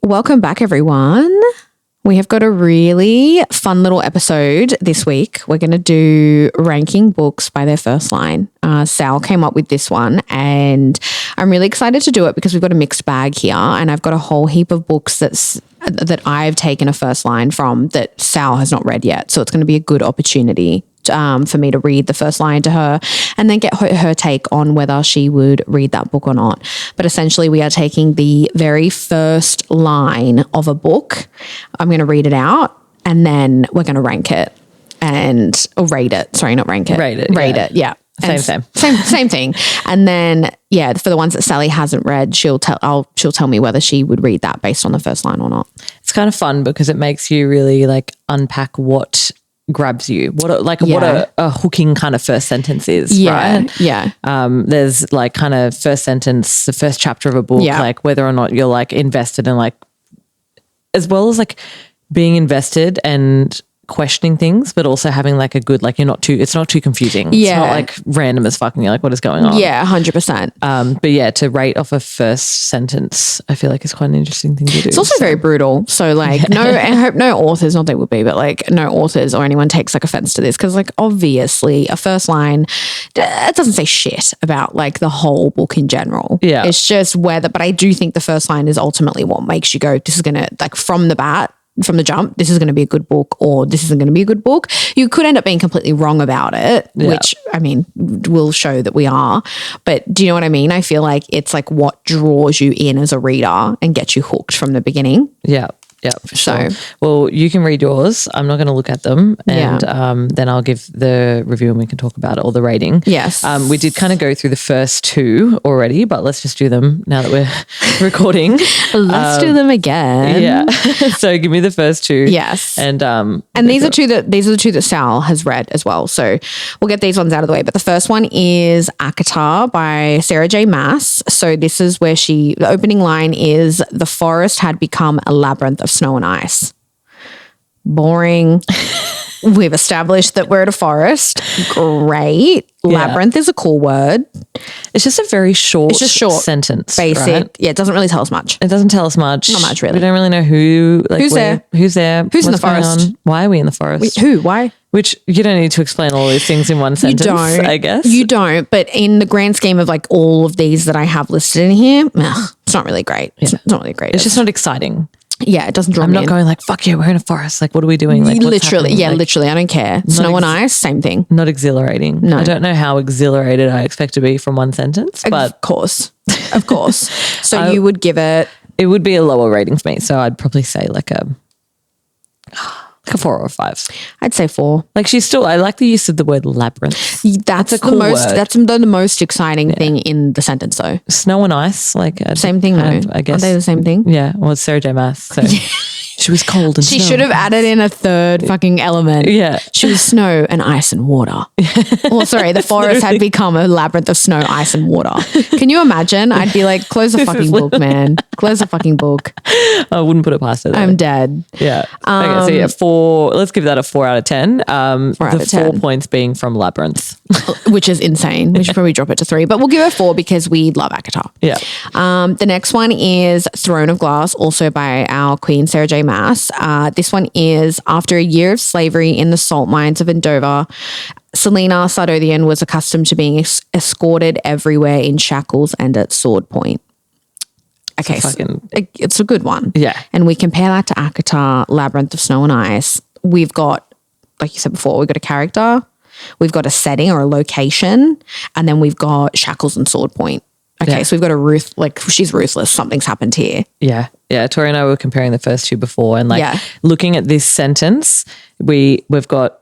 Welcome back, everyone. We have got a really fun little episode this week. We're going to do ranking books by their first line. Sal came up with this one and I'm really excited to do it because we've got a mixed bag here and I've got a whole heap of books that I've taken a first line from that Sal has not read yet. So it's going to be a good opportunity for me to read the first line to her and then get her take on whether she would read that book or not. But essentially we are taking the very first line of a book. I'm going to read it out and then we're going to rank it or rate it. Sorry, not rank it. Rate it. Yeah. Same. Same thing. And then, for the ones that Sally hasn't read, she'll tell me whether she would read that based on the first line or not. It's kind of fun because it makes you really unpack what grabs you, what a hooking kind of first sentence is, right? Yeah. There's kind of first sentence, the first chapter of a book, whether or not you're invested in as well as being invested and questioning things, but also having a good, it's not too confusing. Yeah. It's not random as fuck and you're what is going on? Yeah, 100%. But yeah, to rate off a first sentence, I feel is quite an interesting thing to do. It's also very brutal. So I hope no authors, not they would be, but no authors or anyone takes offense to this because obviously a first line, it doesn't say shit about the whole book in general. Yeah. It's just but I do think the first line is ultimately what makes you go, this is going to from the jump, this is going to be a good book or this isn't going to be a good book. You could end up being completely wrong about it, which will show that we are. But do you know what I mean? I feel it's what draws you in as a reader and gets you hooked from the beginning. Yeah. Yeah, for sure. Well, you can read yours. I'm not going to look at them. And then I'll give the review and we can talk about it or the rating. Yes. We did kind of go through the first two already, but let's just do them now that we're recording. Let's do them again. Yeah. So give me the first two. Yes. And these are the two that Sal has read as well. So we'll get these ones out of the way. But the first one is ACOTAR by Sarah J. Maas. So this is where the opening line is, the forest had become a labyrinth of snow and ice. Boring. We've established that we're at a forest. Great. Labyrinth is a cool word. It's just a very short sentence. Basic. Right? Yeah, it doesn't really tell us much. It doesn't tell us much. Not much, really. We don't really know who's there. Who's in the forest? Why are we in the forest? Who? Why? Which you don't need to explain all these things in one sentence, I guess. You don't. But in the grand scheme of all of these that I have listed in here, it's not really great. It's not really great. It's just not exciting. Yeah, it doesn't draw me in. I'm not going fuck yeah, we're in a forest. What are we doing? Literally, literally. I don't care. Snow and ice, same thing. Not exhilarating. No. I don't know how exhilarated I expect to be from one sentence, but of course. So you would give it? It would be a lower rating for me. So I'd probably say a 4 or 5. I'd say 4. I like the use of the word labyrinth. That's a cool word. That's the most exciting thing in the sentence though. Snow and ice, same thing though. I guess. Are they the same thing? Yeah. Well, it's Sarah J. Maas. So she was cold and she should have added in a third fucking element. Yeah. She was snow and ice and water. The forest had become a labyrinth of snow, ice and water. Can you imagine? I'd be close the fucking book, man. Close the fucking book. I wouldn't put it past her. I'm dead. Yeah. Okay, so 4. Let's give that a 4 out of 10. 4 out of 10. 4 points being from Labyrinth. Which is insane. We should probably drop it to 3, but we'll give it 4 because we love ACOTAR. Yeah. The next one is Throne of Glass, also by our queen, Sarah J. Maas. This one is, after a year of slavery in the salt mines of Endova, Selena Sardothian was accustomed to being escorted everywhere in shackles and at sword point. Okay, it's a good one. Yeah. And we compare that to ACOTAR, Labyrinth of Snow and Ice. We've got, like you said before, we've got a character, we've got a setting or a location, and then we've got shackles and sword point. Okay, so we've got she's ruthless. Something's happened here. Yeah. Yeah. Tori and I were comparing the first two before and looking at this sentence, we've got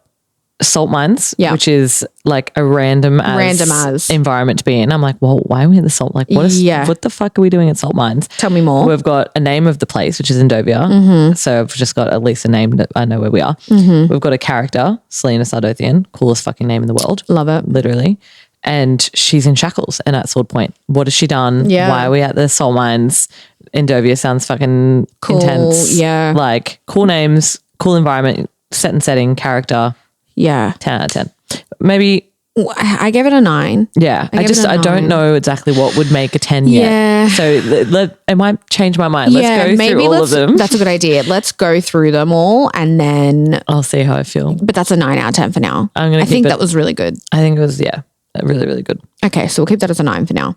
salt mines, which is a random as environment to be in. I'm well, why are we in the salt? What the fuck are we doing at salt mines? Tell me more. We've got a name of the place, which is Endovia. Mm-hmm. So I've just got at least a name that I know where we are. Mm-hmm. We've got a character, Selena Sardothian, coolest fucking name in the world. Love it. Literally. And she's in shackles and at sword point. What has she done? Yeah. Why are we at the salt mines? Endovia sounds fucking intense. Yeah. Cool names, cool environment, set and setting, character. Yeah. 10 out of 10. Maybe I gave it a 9. Yeah. I don't know exactly what would make a 10 yet. Yeah. So it might change my mind. Let's go through all of them. That's a good idea. Let's go through them all and then I'll see how I feel. But that's a 9 out of 10 for now. I think that was really good. I think it was, really, really good. Okay, so we'll keep that as a 9 for now.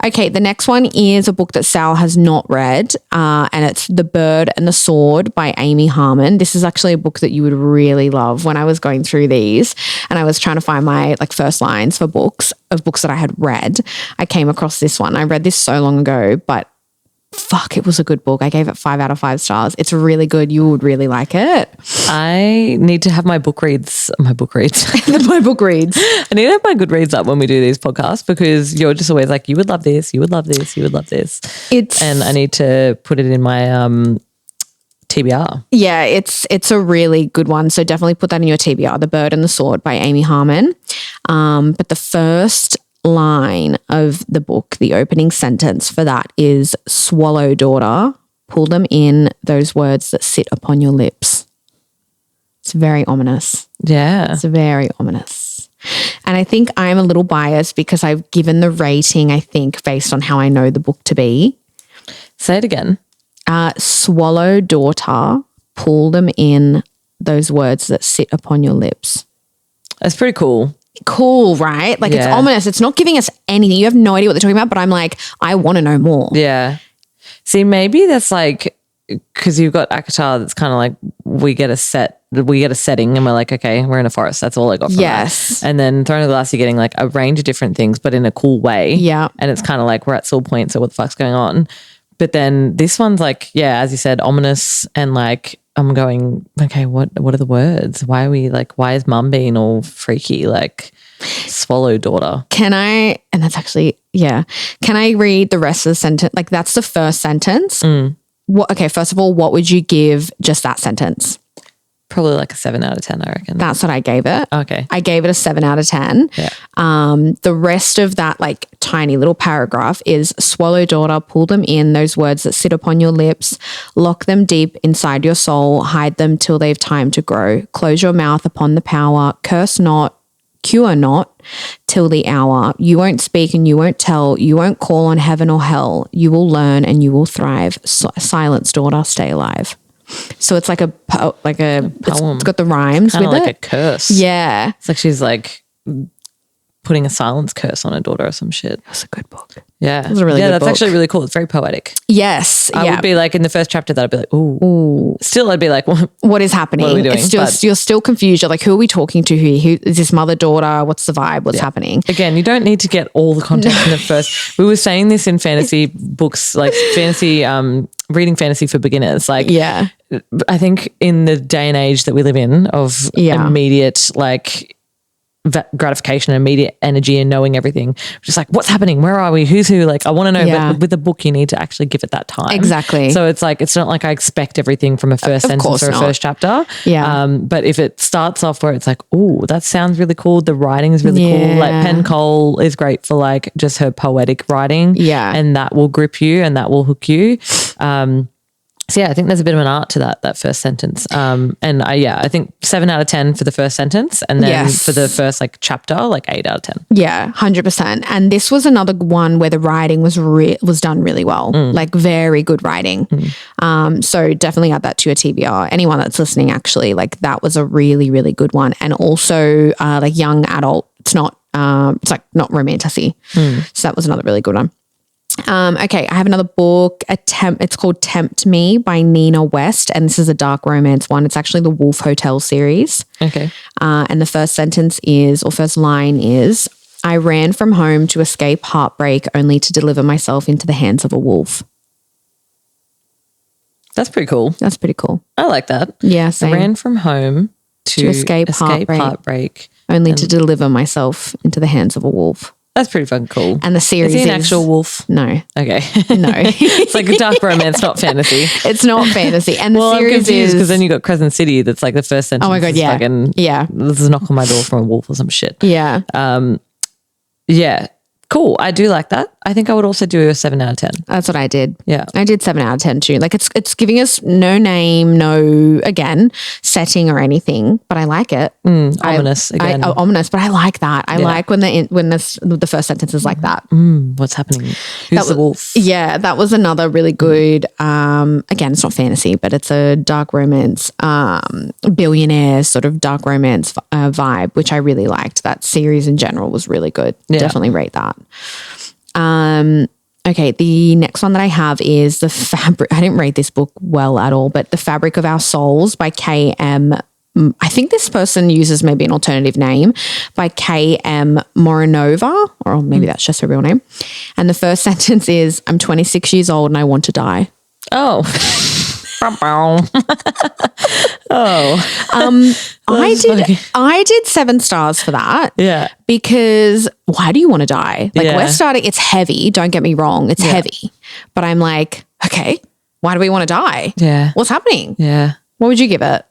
Okay, the next one is a book that Sal has not read, and it's The Bird and the Sword by Amy Harmon. This is actually a book that you would really love. When I was going through these and I was trying to find my first lines for books that I had read, I came across this one. I read this so long ago, but fuck, it was a good book. I gave it 5 out of 5 stars. It's really good. You would really like it. I need to have my book reads. My book reads. I need to have my Goodreads up when we do these podcasts because you're just always like, you would love this, you would love this, you would love this. And I need to put it in my TBR. Yeah, it's a really good one. So definitely put that in your TBR, The Bird and the Sword by Amy Harmon. But the first line of the book, the opening sentence for that is, swallow, daughter, pull them in, those words that sit upon your lips. It's very ominous. Yeah. It's very ominous. And I think I'm a little biased because I've given the rating, I think, based on how I know the book to be. Say it again. Swallow, daughter, pull them in, those words that sit upon your lips. That's pretty cool. Cool, right? It's ominous. It's not giving us anything. You have no idea what they're talking about, but I'm like, I want to know more. Yeah. See, maybe that's because you've got ACOTAR that's kind of like we get a setting and we're like, okay, we're in a forest. That's all I got from that. And then Throne of Glass, you're getting a range of different things, but in a cool way. Yeah. And it's kind of like we're at Soul Point, so what the fuck's going on? But then this one's as you said, ominous and I'm going, okay, what are the words? Why are we why is mum being all freaky? Swallow, daughter. Can I read the rest of the sentence? That's the first sentence. Okay, first of all, what would you give just that sentence? Probably a 7 out of 10, I reckon. That's what I gave it. Okay. I gave it a 7 out of 10. Yeah. The rest of that tiny little paragraph is, swallow, daughter, pull them in, those words that sit upon your lips, lock them deep inside your soul, hide them till they've time to grow, close your mouth upon the power, curse not, cure not, till the hour. You won't speak and you won't tell, you won't call on heaven or hell, you will learn and you will thrive. Silence, daughter, stay alive. So it's like a poem. It's got the rhymes with it. Kind of a curse. Yeah. It's she's putting a silence curse on her daughter or some shit. That's a good book. Yeah. It was a really good that's book. Actually really cool. It's very poetic. Yes. I would be in the first chapter that I'd be like, ooh. Still I'd be like, what is happening? What are we doing? It's still, you're still confused. You're like, who are we talking to here? Who is this mother, daughter? What's the vibe? What's happening? Again, you don't need to get all the context in the first. We were saying this in fantasy books, fantasy, reading fantasy for beginners. Yeah. I think in the day and age that we live in of immediate gratification and immediate energy and knowing everything, just what's happening, where are we, who's who, I want to know. But with a book you need to actually give it that time. Exactly. So it's it's not I expect everything from a first sentence or a first chapter. But if it starts off where it's oh, that sounds really cool, the writing is really cool, Penn Cole is great for just her poetic writing, and that will grip you and that will hook you. So I think there's a bit of an art to that first sentence. I think 7 out of 10 for the first sentence, and then for the first chapter, 8 out of 10. Yeah, 100%. And this was another one where the writing was done really well, very good writing. So definitely add that to your TBR. Anyone that's listening, actually, that was a really, really good one. And also young adult. It's not not romantic-y. So that was another really good one. Okay, I have another book, it's called Tempt Me by Nina West, and this is a dark romance one. It's actually the Wolf Hotel series. Okay. And the first line is, I ran from home to escape heartbreak only to deliver myself into the hands of a wolf. That's pretty cool. That's pretty cool. I like that. Yeah, same. I ran from home to escape heartbreak only to deliver myself into the hands of a wolf. That's pretty fucking cool. And the series is he an actual wolf? No. Okay. No. It's a dark romance, not fantasy. It's not fantasy. And the series I'm confused because then you got Crescent City that's the first sentence. Oh my God, yeah. This is a knock on my door from a wolf or some shit. Yeah. Yeah. Cool. I do like that. I think I would also do a 7 out of 10. That's what I did. Yeah. I did 7 out of 10 too. Like it's giving us no name, no, again, setting or anything, but I like it. Ominous again. Ominous, but I like that. I like when the first sentence is like that. What's happening? Who's the wolf? Yeah, that was another really good, again, it's not fantasy, but it's a dark romance, billionaire sort of dark romance vibe, which I really liked. That series in general was really good. Yeah. Definitely rate that. Okay, the next one that I have is The Fabric. I didn't rate this book well at all, but The Fabric of Our Souls by K.M. I think this person uses maybe an alternative name, by K.M. Morinova, or maybe that's just her real name. And the first sentence is, I'm 26 years old and I want to die. Oh. I did 7 stars for that. Yeah. Because why do you want to die? Like we're starting, it's heavy. Don't get me wrong. It's heavy. But I'm like, okay, why do we want to die? Yeah. What's happening? Yeah. What would you give it?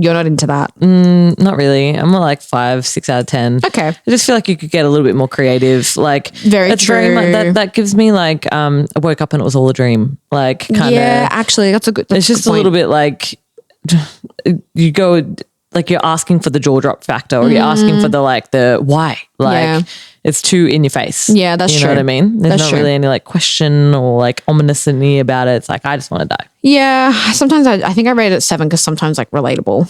You're not into that. Not really. I'm more like 5, 6 out of 10. Okay. I just feel like you could get a little bit more creative. Like very true. Very much, that gives me like I woke up and it was all a dream. Like kind of. Yeah, actually, that's a good. It's just a little bit like you go like you're asking for the jaw drop factor, or you're asking for the why. Like it's too in your face. Yeah, that's true. You know what I mean? There's not really any like question or like ominousness about it. It's like I just want to die. Yeah, sometimes I think I rate it 7 because sometimes like relatable,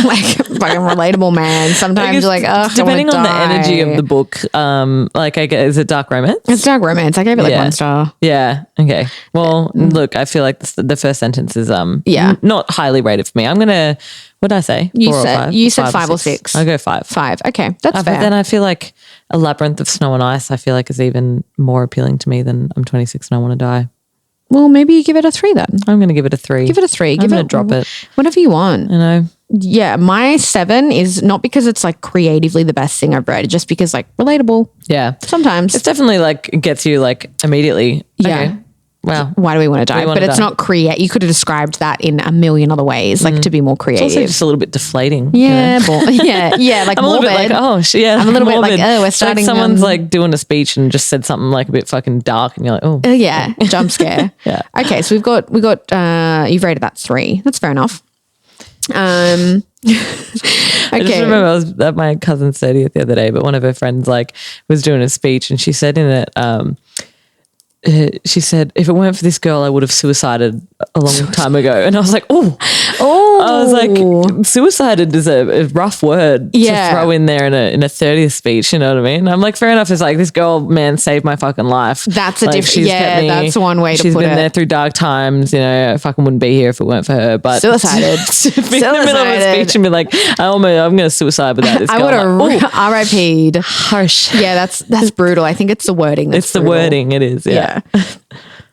like a relatable man. Sometimes you're like, oh, depending on the energy of the book. Like I guess, is it dark romance? It's dark romance. I gave it like 1 star. Yeah. Okay. Well, look, I feel like the first sentence is not highly rated for me. I'm gonna. What did I say? You said 5 or 6. I'll go 5. 5. Okay, that's fair. But then I feel like A Labyrinth of Snow and Ice. I feel like is even more appealing to me than I'm 26 and I want to die. Well, maybe you give it a 3 then. I'm going to give it a 3. Give it a 3. I'm going to drop it. Whatever you want. You know? Yeah, my 7 is not because it's like creatively the best thing I've read, just because like relatable. Yeah. Sometimes. It's definitely like it gets you like immediately. Yeah. Okay. Wow. Why do we want to die? But it's not create. You could have described that in a million other ways, like to be more creative. It's also just a little bit deflating. Yeah. Yeah. Like I'm a little bit like, I'm a little bit like, we're starting. Like someone's like doing a speech and just said something like a bit fucking dark and you're like, oh. Yeah. Jump scare. Yeah. Okay. So we got, you've rated that 3. That's fair enough. Okay. I just remember I was at my cousin's 30th the other day, but one of her friends like was doing a speech and she said in it, she said, if it weren't for this girl, I would have suicided a long time ago. And I was like, oh. I was like, suicided is a rough word to throw in there in a 30th speech. You know what I mean? I'm like, fair enough. It's like, this girl, man, saved my fucking life. That's a different, that's one way to put it. She's been there through dark times. You know, I fucking wouldn't be here if it weren't for her. But suicided. To be in the middle of a speech and be like, I'm going to suicide without this girl. I would have RIP'd. Harsh. Yeah, that's brutal. I think it's the wording. It's brutal. The wording. It is. Yeah.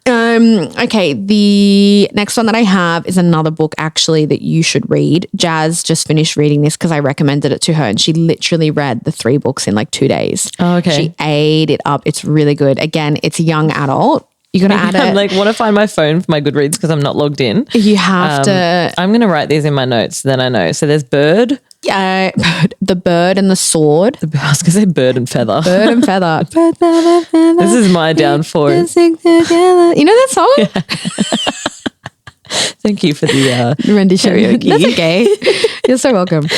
Okay, the next one that I have is another book actually that you should read. Jazz just finished reading this because I recommended it to her and she literally read the 3 books in like 2 days. Oh, okay. She ate it up. It's really good. Again, it's a young adult. You got to add it. I'm like, want to find my phone for my Goodreads because I'm not logged in. You have to. I'm going to write these in my notes. Then I know. So there's Bird. The Bird and the Sword. I was going to say Bird and Feather. Bird and Feather. This is my downfall. You know that song? Yeah. Thank you for the rendition. Karaoke. That's okay. You're so welcome.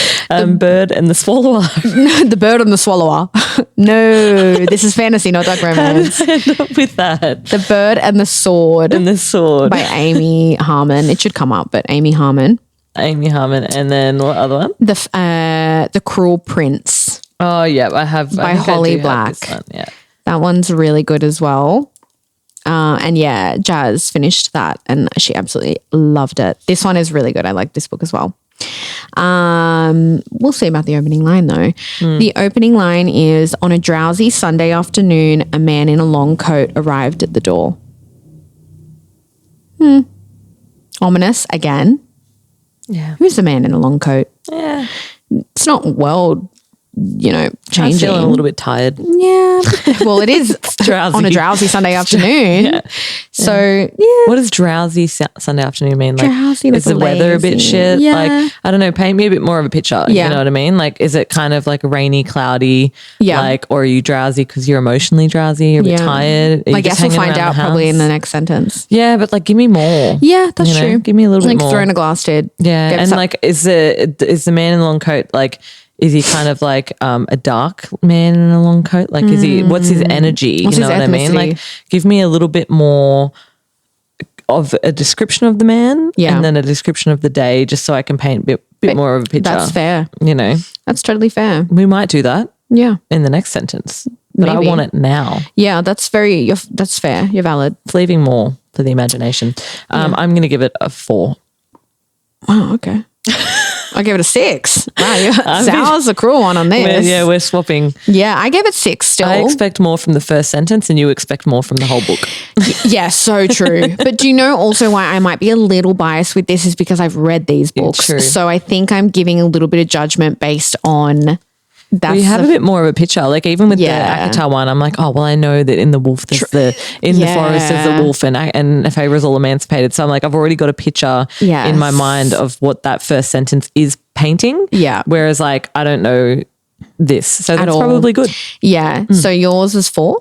Bird and the Swallower. The Bird and the Swallower. No, this is fantasy, not dark romance. How did I end up with that? The Bird and the Sword. And the Sword. By Amy Harmon. It should come up, but Amy Harmon. And then what other one? The Cruel Prince. Oh yeah, I have by Holly Black. Yeah, that one's really good as well. And yeah, Jazz finished that and she absolutely loved it. This one is really good. I like this book as well. We'll see about the opening line though. The opening line is, on a drowsy Sunday afternoon, a man in a long coat arrived at the door. Ominous again. Yeah. Who's the man in a long coat? Yeah. It's not world changing. I'm feeling a little bit tired. Yeah. Well, it is drowsy. On a drowsy Sunday afternoon. Yeah. So, yeah. What does drowsy Sunday afternoon mean? Like, drowsy, is the weather a bit shit? Yeah. Like, I don't know. Paint me a bit more of a picture. Yeah. You know what I mean? Like, is it kind of like rainy, cloudy? Yeah. Like, or are you drowsy because you're emotionally drowsy? You're a bit tired? I guess we'll find out probably in the next sentence. Yeah, but like, give me more. Yeah, that's true. Give me a little bit more. Like, throw in a glass lid. Yeah, and like, is the man in the long coat like? Is he kind of like a dark man in a long coat? Like, is he? What's his energy? What's you know his what I mean? Like, give me a little bit more of a description of the man, and then a description of the day, just so I can paint a bit more of a picture. That's fair. That's totally fair. We might do that. Yeah, in the next sentence, but maybe. I want it now. Yeah, that's fair. You're valid. It's leaving more for the imagination. I'm going to give it a 4. Oh, okay. I gave it a 6. Wow, Sal's a cruel one on this. We're swapping. Yeah, I gave it 6 still. I expect more from the first sentence and you expect more from the whole book. Yeah, so true. But do you know also why I might be a little biased with this is because I've read these books. True. So I think I'm giving a little bit of judgment based on... You have a bit more of a picture. Like even with the ACOTAR one, I'm like, oh, well, I know that in the wolf, there's the forest, there's the wolf and Feyre's all emancipated. So I'm like, I've already got a picture in my mind of what that first sentence is painting. Yeah. Whereas like, I don't know this. So that's probably good. Yeah. So yours is 4?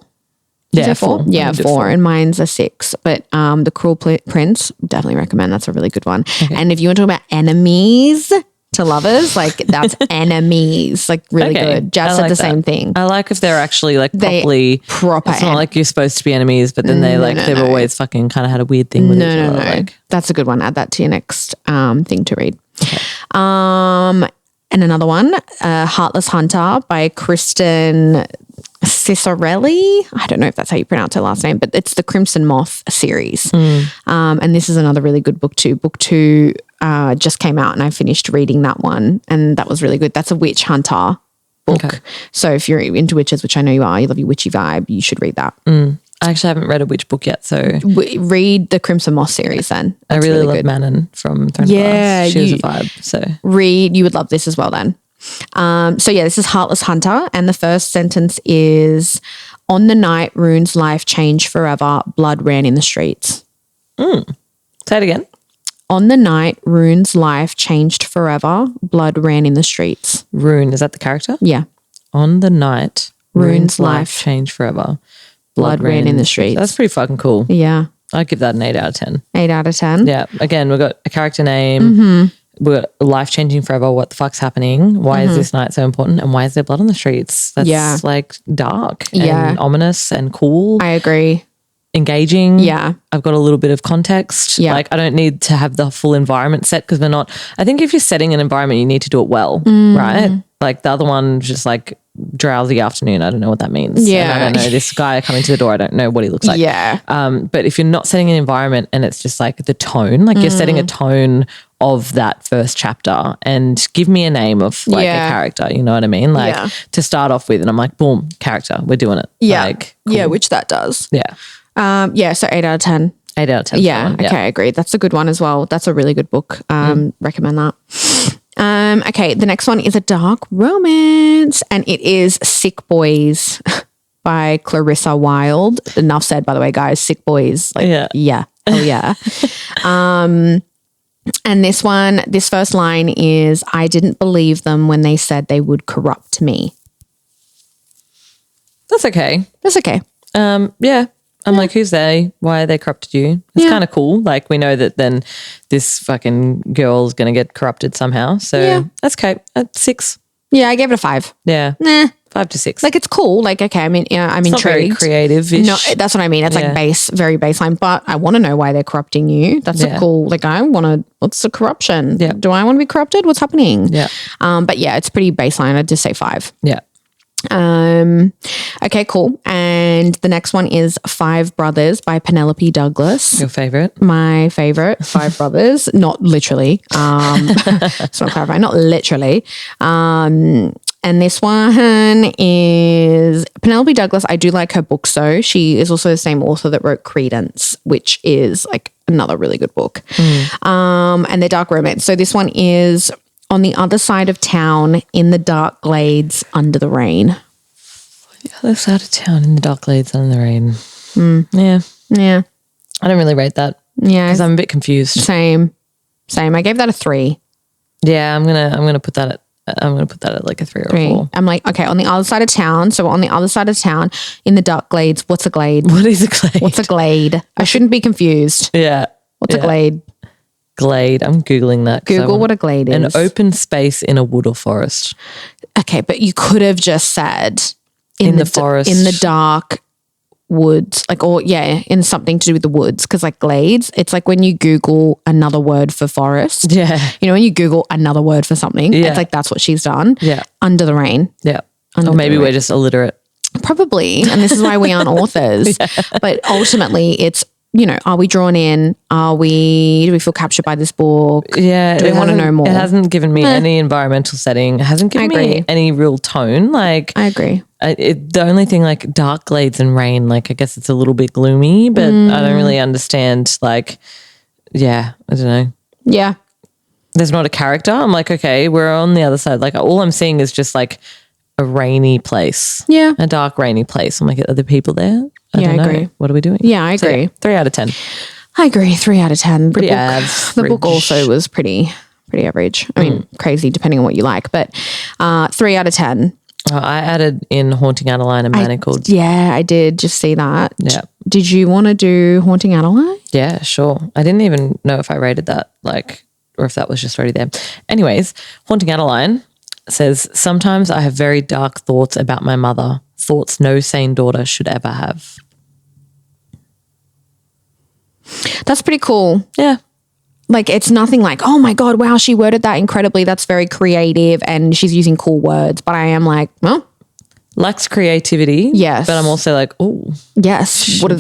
Yeah, 4. Yeah, 4. And mine's a 6. But The Cruel Prince, definitely recommend. That's a really good one. Okay. And if you want to talk about enemies to lovers, like that's enemies, like really good. Jazz said the same thing. I like if they're actually like proper. It's not like you're supposed to be enemies, but then they've always fucking kind of had a weird thing with each other. Like, that's a good one. Add that to your next thing to read. Okay. And another one, Heartless Hunter by Kristen Cicerelli. I don't know if that's how you pronounce her last name, but it's the Crimson Moth series. And this is another really good book too. Book 2 just came out and I finished reading that one and that was really good. That's a witch hunter book. Okay. So if you're into witches, which I know you are, you love your witchy vibe, you should read that. I actually haven't read a witch book yet, so... Read the Crimson Moth series then. That's I really love Manon from Throne of Glass. She was a vibe, so... You would love this as well then. This is Heartless Hunter and the first sentence is, on the night Rune's life changed forever, blood ran in the streets. Say it again. On the night Rune's life changed forever, blood ran in the streets. Rune, is that the character? Yeah. On the night Rune's life changed forever, blood ran in the streets. That's pretty fucking cool. Yeah. I'd give that an 8 out of 10. 8 out of 10? Yeah. Again, we've got a character name. We've got life changing forever. What the fuck's happening? Why is this night so important? And why is there blood on the streets? That's like dark and ominous and cool. I agree. Engaging. Yeah. I've got a little bit of context. Yeah. Like I don't need to have the full environment set because I think if you're setting an environment, you need to do it well, right? Like the other one, just like drowsy afternoon. I don't know what that means. Yeah. And I don't know this guy coming to the door. I don't know what he looks like. Yeah. But if you're not setting an environment and it's just like the tone, like you're setting a tone of that first chapter and give me a name of like a character, you know what I mean? Like to start off with and I'm like, boom, character, we're doing it. Yeah. Like, cool. Yeah, which that does. Yeah. So 8 out of 10. 8 out of 10. Yeah. Okay, I agree. That's a good one as well. That's a really good book. Recommend that. Okay, the next one is a dark romance and it is Sick Boys by Clarissa Wilde. Enough said, by the way, guys. Sick Boys. Like, yeah. Oh, yeah. And this first line is, I didn't believe them when they said they would corrupt me. That's okay. That's okay. Yeah. I'm like, who's they? Why they corrupted you? It's kind of cool. Like we know that then this fucking girl's going to get corrupted somehow. So that's okay. 6. Yeah, I gave it a 5. Yeah. Nah. 5 to 6. Like it's cool. Like, okay, I mean, I'm intrigued. Not very creative-ish. No, that's what I mean. It's like very baseline, but I want to know why they're corrupting you. That's a cool, like what's the corruption? Yeah. Do I want to be corrupted? What's happening? Yeah. But yeah, it's pretty baseline. I'd just say 5. Yeah. Okay, cool. And the next one is 5 Brothers by Penelope Douglas. Your favorite? My favorite, 5 Brothers. Not literally. Just want to clarify, not literally. And this one is Penelope Douglas. I do like her books though. She is also the same author that wrote Credence, which is like another really good book. And they're dark romance. So this one is, On the other side of town, in the dark glades, under the rain. The other side of town, in the dark glades, under the rain. Yeah. I don't really rate that. Yeah. Because I'm a bit confused. Same. I gave that a 3. Yeah, I'm gonna put that at like a 3 or a 4. I'm like, okay, on the other side of town. So on the other side of town, in the dark glades, what's a glade? What is a glade? What's a glade? I shouldn't be confused. Yeah. What's a glade? Glade. I'm Googling that. Google what a glade is. An open space in a wood or forest. Okay, but you could have just said in the forest. In the dark woods, in something to do with the woods, because like glades, it's like when you Google another word for forest. Yeah. You know, when you Google another word for something, it's like that's what she's done. Yeah. Under the rain. Yeah. Or maybe we're just illiterate. Probably. And this is why we aren't authors. But ultimately it's, you know, are we drawn in? Do we feel captured by this book? Yeah. Do we want to know more? It hasn't given me any environmental setting. It hasn't given me any real tone. Like, I agree. The only thing, like dark glades and rain, like I guess it's a little bit gloomy, but I don't really understand. Like, I don't know. Yeah. There's not a character. I'm like, okay, we're on the other side. Like all I'm seeing is just like a rainy place. Yeah. A dark, rainy place. I'm like, are there people there? I don't know. agree. What are we doing? Yeah, I agree. So, 3 out of 10. I agree. 3 out of 10. Pretty The book also was pretty average. I mean, crazy depending on what you like, but 3 out of 10. I added in Haunting Adeline and Manacled. I did just see that. Yeah. Did you want to do Haunting Adeline? Yeah, sure. I didn't even know if I rated that, or if that was just already there. Anyways, Haunting Adeline says, sometimes I have very dark thoughts about my mother, thoughts no sane daughter should ever have. That's pretty cool. Yeah. Like, it's nothing like, oh my God, wow, she worded that incredibly. That's very creative and she's using cool words. But I am like, well. Lacks creativity. Yes. But I'm also like, oh. Yes. What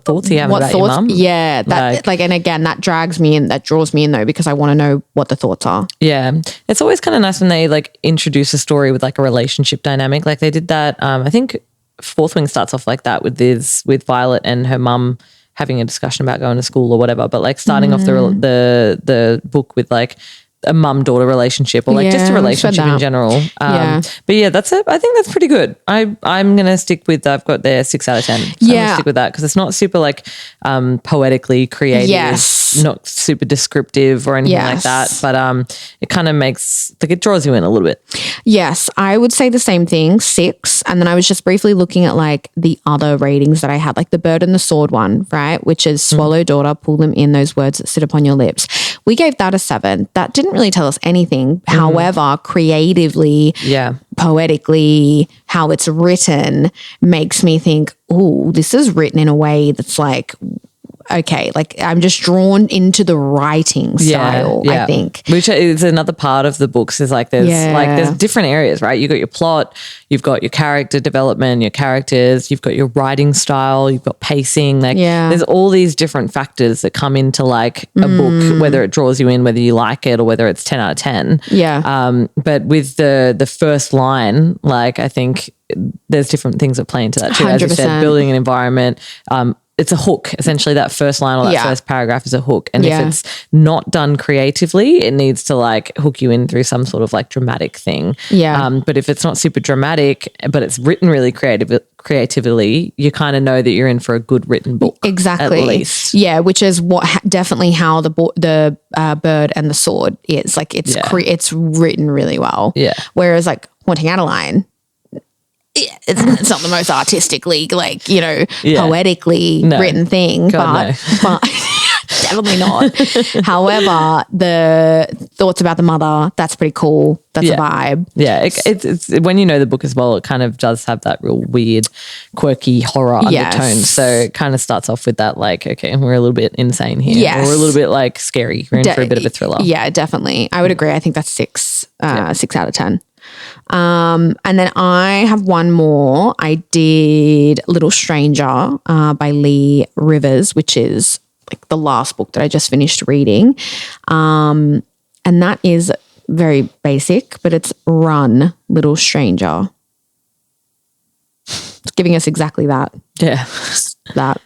thoughts are you having about your mum? Yeah. And again, that drags me in, that draws me in though, because I want to know what the thoughts are. Yeah. It's always kind of nice when they like introduce a story with like a relationship dynamic. Like they did that. I think Fourth Wing starts off like that with Violet and her mum having a discussion about going to school or whatever, but like starting off the book with like a mum-daughter relationship or like just a relationship in general. But yeah, that's it. I think that's pretty good. I'm going to stick with, I've got there 6 out of 10. So I'm going to stick with that because it's not super like poetically creative, not super descriptive or anything like that. But it kind of makes, like it draws you in a little bit. Yes, I would say the same thing, 6. And then I was just briefly looking at like the other ratings that I had, like the Bird and the Sword one, right? Which is swallow daughter, pull them in, those words that sit upon your lips. We gave that a 7. That didn't really tell us anything. However, creatively, poetically, how it's written makes me think, oh, this is written in a way that's like, okay, like I'm just drawn into the writing style, I think. Which is another part of the books is like there's different areas, right? You've got your plot, you've got your character development, your characters, you've got your writing style, you've got pacing. Like there's all these different factors that come into like a book, whether it draws you in, whether you like it or whether it's 10 out of 10. Yeah. But with the first line, like I think there's different things that play into that too. 100%. As you said, building an environment, it's a hook. Essentially, that first line or that first paragraph is a hook. And if it's not done creatively, it needs to like hook you in through some sort of like dramatic thing. Yeah. But if it's not super dramatic, but it's written really creatively, you kind of know that you're in for a good written book. Exactly. At least. Yeah, which is definitely how the Bird and the Sword is. Like it's written really well. Yeah. Whereas like Haunting Adeline, it's not the most artistically, like, you know, poetically written thing, but definitely not. However, the thoughts about the mother, that's pretty cool. That's a vibe. Yeah, it's when you know the book as well, it kind of does have that real weird, quirky horror undertone. So it kind of starts off with that like, okay, we're a little bit insane here. Yes. Or a little bit like scary. We're in for a bit of a thriller. Yeah, definitely. I would agree. I think that's 6 out of 10. And then I have one more. I did Little Stranger by Lee Rivers, which is like the last book that I just finished reading. And that is very basic, but it's Run, Little Stranger. It's giving us exactly that. Yeah. That.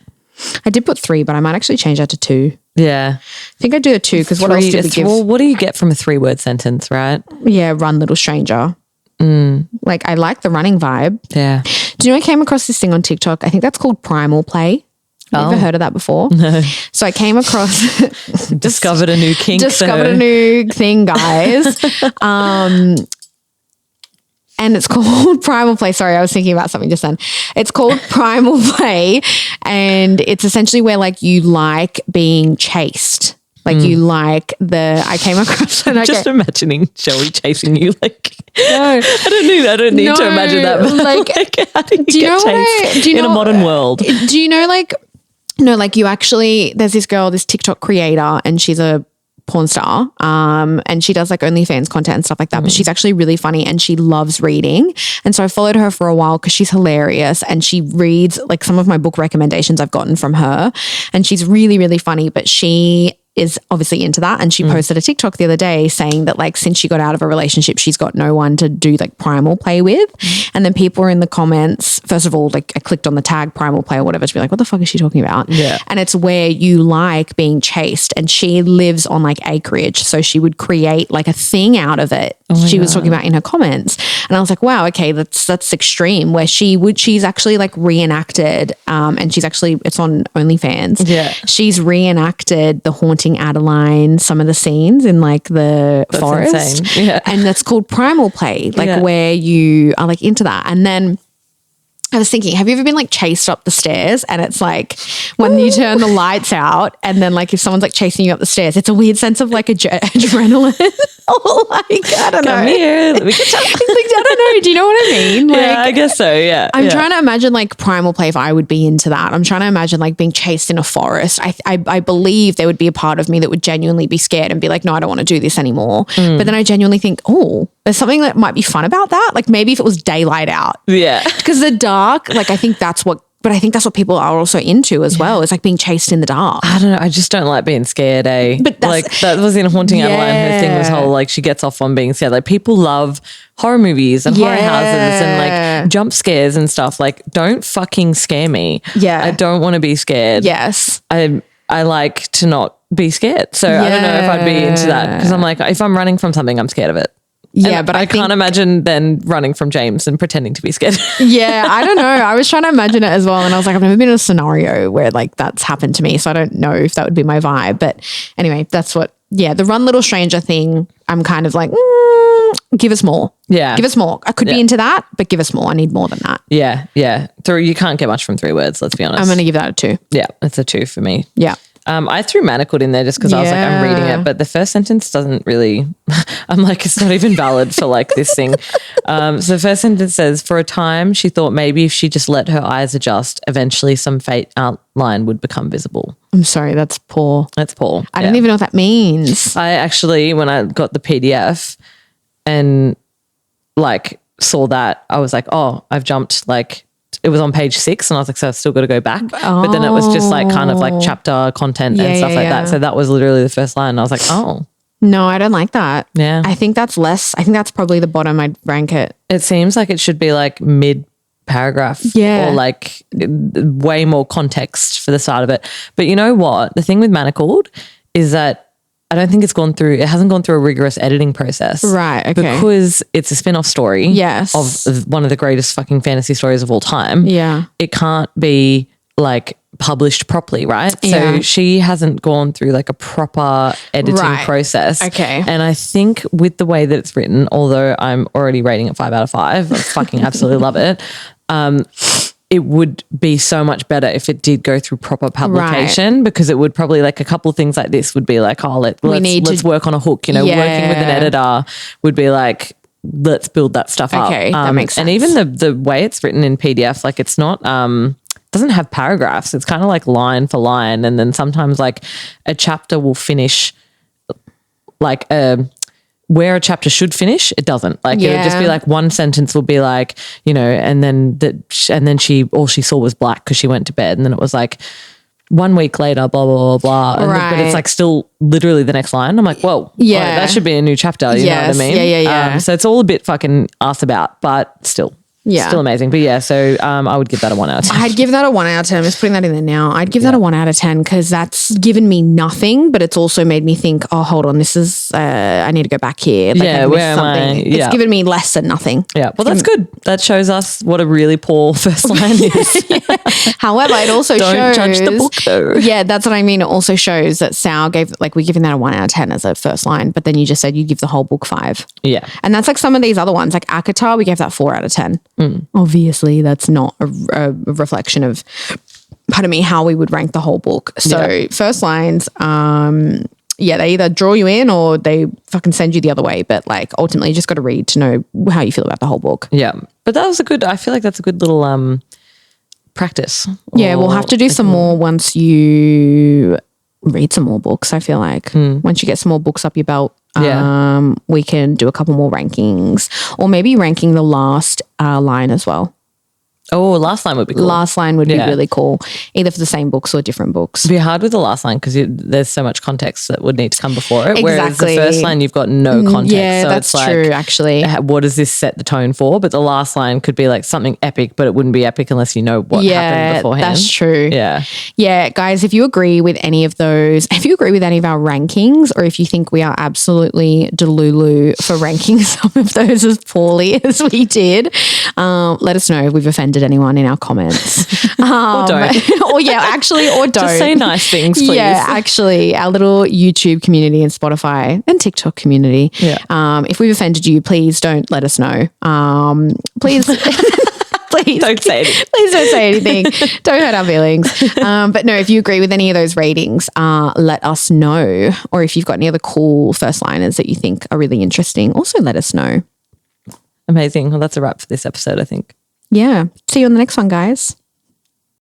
I did put 3, but I might actually change that to 2. Yeah. I think I do a 2 because what else did we give? Well, what do you get from a 3-word sentence, right? Yeah, run, little stranger. Like, I like the running vibe. Yeah. Do you know I came across this thing on TikTok? I think that's called primal play. Have you ever heard of that before? No. So I came across... Discovered a new kink. Discovered a new thing, guys. And it's called primal play. Sorry, I was thinking about something just then. It's called primal play. And it's essentially where like you like being chased. Like you like I came across and just imagining Joey chasing you like no, I don't need to imagine that. But like how do you get chased in a modern world? Do you know like no, like you actually there's this girl, this TikTok creator, and she's a porn star, and she does like OnlyFans content and stuff like that, but she's actually really funny and she loves reading. And so I followed her for a while because she's hilarious and she reads like some of my book recommendations I've gotten from her, and she's really, really funny, but she is obviously into that. And she posted a TikTok the other day saying that like since she got out of a relationship, she's got no one to do like primal play with. And then people were in the comments, first of all, like I clicked on the tag primal play or whatever to be like, what the fuck is she talking about? Yeah. And it's where you like being chased, and she lives on like acreage. So she would create like a thing out of it. She was talking about in her comments. And I was like, wow, okay, that's extreme, where she's actually like reenacted, and it's on OnlyFans. Yeah. She's reenacted the haunting Adeline, some of the scenes in like the forest. Insane. Yeah. And that's called primal play, like where you are like into that. And then I was thinking, have you ever been like chased up the stairs, and it's like when you turn the lights out and then like if someone's like chasing you up the stairs, it's a weird sense of like adrenaline or like, I don't know. Come here. Let me get you. I don't know. Do you know what I mean? Like, yeah, I guess so. Yeah. I'm trying to imagine like primal play if I would be into that. I'm trying to imagine like being chased in a forest. I believe there would be a part of me that would genuinely be scared and be like, no, I don't want to do this anymore. But then I genuinely think, oh, there's something that might be fun about that. Like maybe if it was daylight out. Yeah. Because the dark, like I think that's what people are also into as well. It's like being chased in the dark. I don't know. I just don't like being scared, eh? But like that was in Haunting Adeline. Her thing was whole like she gets off on being scared. Like people love horror movies and horror houses and like jump scares and stuff. Like don't fucking scare me. Yeah. I don't want to be scared. Yes. I like to not be scared. So I don't know if I'd be into that, because I'm like, if I'm running from something, I'm scared of it. Yeah, and but I can't imagine then running from James and pretending to be scared. Yeah, I don't know. I was trying to imagine it as well, and I was like, I've never been in a scenario where like that's happened to me, so I don't know if that would be my vibe. But anyway, that's what. Yeah, the run little stranger thing, I'm kind of like, give us more. Yeah, give us more. I could be into that, but give us more. I need more than that. Yeah, yeah. You can't get much from 3 words. Let's be honest. I'm going to give that a 2. Yeah, it's a 2 for me. Yeah. I threw Manacled in there just because I was like, I'm reading it, but the first sentence doesn't really, I'm like, it's not even valid for like this thing. So the first sentence says, for a time, she thought maybe if she just let her eyes adjust, eventually some faint outline would become visible. I'm sorry, that's poor. That's poor. I don't even know what that means. I actually, when I got the PDF and like saw that, I was like, oh, I've jumped like, it was on page 6 and I was like, so I've still got to go back. Oh. But then it was just like kind of like chapter content and stuff like that. So that was literally the first line. And I was like, oh. No, I don't like that. Yeah. I think that's less. I think that's probably the bottom I'd rank it. It seems like it should be like mid paragraph or like way more context for the start of it. But you know what? The thing with Manacled is that I don't think it hasn't gone through a rigorous editing process. Right, okay. Because it's a spin-off story of one of the greatest fucking fantasy stories of all time. Yeah. It can't be like published properly, right? Yeah. So she hasn't gone through like a proper editing process. Okay. And I think with the way that it's written, although I'm already rating it 5 out of 5, I fucking absolutely love it. It would be so much better if it did go through proper publication, because it would probably like a couple of things like this would be like, oh, let's work on a hook, you know, working with an editor would be like, let's build that stuff up. Okay, that makes sense. And even the way it's written in PDF, like it's not, doesn't have paragraphs. It's kind of like line for line. And then sometimes like a chapter will finish like where a chapter should finish, it doesn't. Like it would just be like one sentence will be like, you know, and then all she saw was black because she went to bed, and then it was like 1 week later, blah blah blah blah. But it's like still literally the next line. I'm like, whoa, that should be a new chapter. You know what I mean? Yeah. So it's all a bit fucking ass about, but still. Still amazing. But yeah, so I would give that a 1 out of 10. I'd give that a 1 out of 10. I'm just putting that in there now. I'd give that a 1 out of 10 because that's given me nothing, but it's also made me think, oh, hold on, this is, I need to go back here. Like, yeah, where am I? It's given me less than nothing. Yeah, well, that's good. That shows us what a really poor first line is. However, it also shows. Don't judge the book though. Yeah, that's what I mean. It also shows that Sal gave, like, we're giving that a 1 out of 10 as a first line, but then you just said you'd give the whole book 5. Yeah. And that's like some of these other ones, like ACOTAR, we gave that 4 out of 10. Obviously, that's not a reflection of, pardon me, how we would rank the whole book. So first lines, they either draw you in or they fucking send you the other way. But like ultimately you just got to read to know how you feel about the whole book. Yeah. But that was I feel like that's a good little practice. Yeah, we'll have to do some more once you read some more books, I feel like. Once you get some more books up your belt, we can do a couple more rankings or maybe ranking the last line as well. Oh, last line would be cool. Last line would be really cool, either for the same books or different books. It'd be hard with the last line because there's so much context that would need to come before it. Exactly. Whereas the first line, you've got no context. Yeah, so that's it's like, true, actually. What does this set the tone for? But the last line could be like something epic, but it wouldn't be epic unless you know what happened beforehand. That's true. Yeah. Yeah, guys, if you agree with any of those, if you agree with any of our rankings, or if you think we are absolutely delulu for ranking some of those as poorly as we did, let us know if we've offended anyone in our comments. Or don't. Or don't. Just say nice things, please. Yeah, actually, our little YouTube community and Spotify and TikTok community. Yeah. If we've offended you, please don't let us know. Please. Please don't say anything. Please don't say anything. Don't hurt our feelings. But no, if you agree with any of those ratings, let us know. Or if you've got any other cool first liners that you think are really interesting, also let us know. Amazing. Well, that's a wrap for this episode, I think. Yeah. See you on the next one, guys.